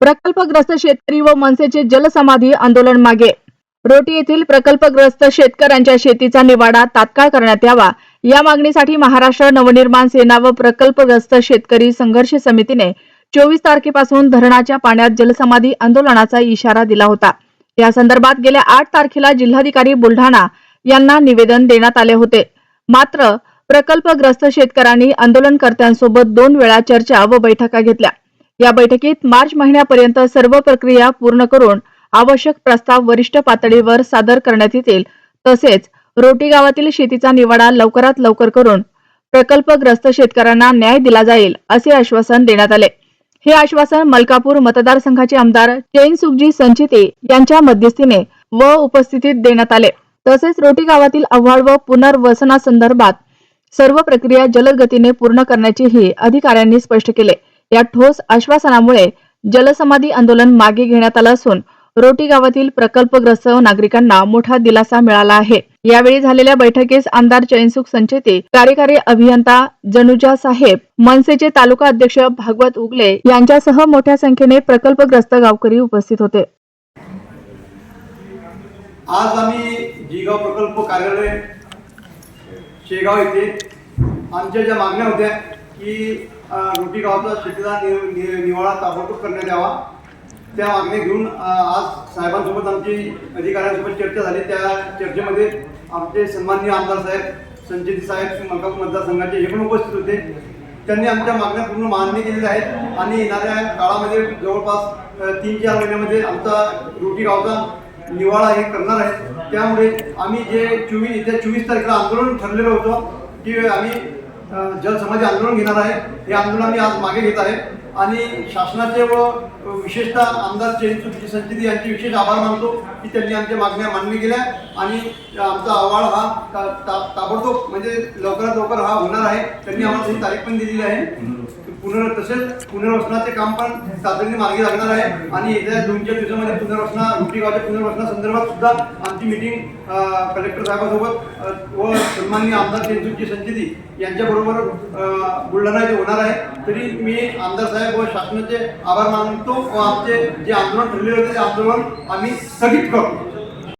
प्रकल्पग्रस्त शेतकरी व मनसेचे जलसमाधी आंदोलन मागे। रोटी येथील प्रकल्पग्रस्त शेतकऱ्यांच्या शेतीचा निवाडा तात्काळ करण्यात यावा या मागणीसाठी महाराष्ट्र नवनिर्माण सेना व प्रकल्पग्रस्त शेतकरी संघर्ष समितीने 24 तारखेपासून धरणाच्या पाण्यात जलसमाधी आंदोलनाचा इशारा दिला होता। या संदर्भात गेल्या 8 तारखेला जिल्हाधिकारी बुलढाणा यांना निवेदन देण्यात आले होते। मात्र प्रकल्पग्रस्त शेतकऱ्यांनी आंदोलनकर्त्यांसोबत 2 वेळा चर्चा व बैठका घेतल्या। या बैठकीत मार्च महिन्यापर्यंत सर्व प्रक्रिया पूर्ण करून आवश्यक प्रस्ताव वरिष्ठ पातळीवर सादर करण्यात येतील। तसेच रोटी गावातील शेतीचा निवाडा लवकरात लवकर करून प्रकल्पग्रस्त शेतकऱ्यांना न्याय दिला जाईल असे आश्वासन देण्यात आले। हे आश्वासन मलकापूर मतदारसंघाचे आमदार चैनसुखजी संचिते यांच्या मध्यस्थीने व उपस्थितीत देण्यात आले। तसेच रोटी गावातील अहवाल व पुनर्वसनासंदर्भात सर्व प्रक्रिया जलद गतीने पूर्ण करण्याचेही अधिकाऱ्यांनी स्पष्ट केले। या ठोस आश्वासनामुळे जलसमाधी आंदोलन मागे घेण्यात आलं असून रोटी गावातील प्रकल्पग्रस्त नागरिकांना मोठा दिलासा मिळाला आहे। यावेळी झालेल्या बैठकीस आमदार चैनसुख संचेते, कार्यकारी अभियंता जनुजा साहेब, मनसेचे तालुका अध्यक्ष भागवत उगले यांच्यासह मोठ्या संख्येने प्रकल्पग्रस्त गावकरी उपस्थित होते। आज आम्ही जिगाव प्रकल्प कार्यालय शेगाव येथे आमच्या ज्या मागण्या होत्या की रोटी गावाचा शेतीचा निवाडा ताबडतोब करण्यात यावा, त्या मागण्या घेऊन आज साहेबांसोबत आमची अधिकाऱ्यांसोबत चर्चा झाली। त्या चर्चेमध्ये आमचे सन्माननीय आमदार साहेब संचित साहेब मलकापूर मतदारसंघाचे हे पण उपस्थित होते। त्यांनी आमच्या मागण्या पूर्ण मान्य केलेल्या आहेत आणि येणाऱ्या काळामध्ये जवळपास 3-4 महिन्यामध्ये आमचा रोटी गावचा निवाडा हे करणार आहे। त्यामुळे आम्ही जे 24 तारखेला आंदोलन ठरलेलं होतं की आम्ही जलसमाधी आंदोलन घेणार आहे, हे आंदोलन आम्ही आज मागे घेत आहे आणि शासनाचे व विशेषतः आमदार चैनसुखजी संचिते यांचे विशेष आभार मानतो की त्यांनी आमच्या मागण्या मान्य केल्या आणि आमचा अहवाल हा ताबडतोब म्हणजे लवकरात लवकर हा होणार आहे। त्यांनी आम्हाला ही तारीख पण दिलेली आहे। तसेच पुनर्वसनाचे काम पण तातडीने मार्गी लागणार आहे आणि येत्या 2-4 दिवसामध्ये रोटी गावच्या पुनर्वसनासंदर्भात सुद्धा आमची मीटिंग कलेक्टर साहेबांसोबत व सन्माननीय आमदार चैनसुखजी संचिते यांच्याबरोबर बुलढाणा येथे होणार आहे। तरी मी आमदार साहेब व शासनाचे आभार मानतो व आमचे जे आंदोलन ठरलेले होते ते आंदोलन आम्ही स्थगित करतो।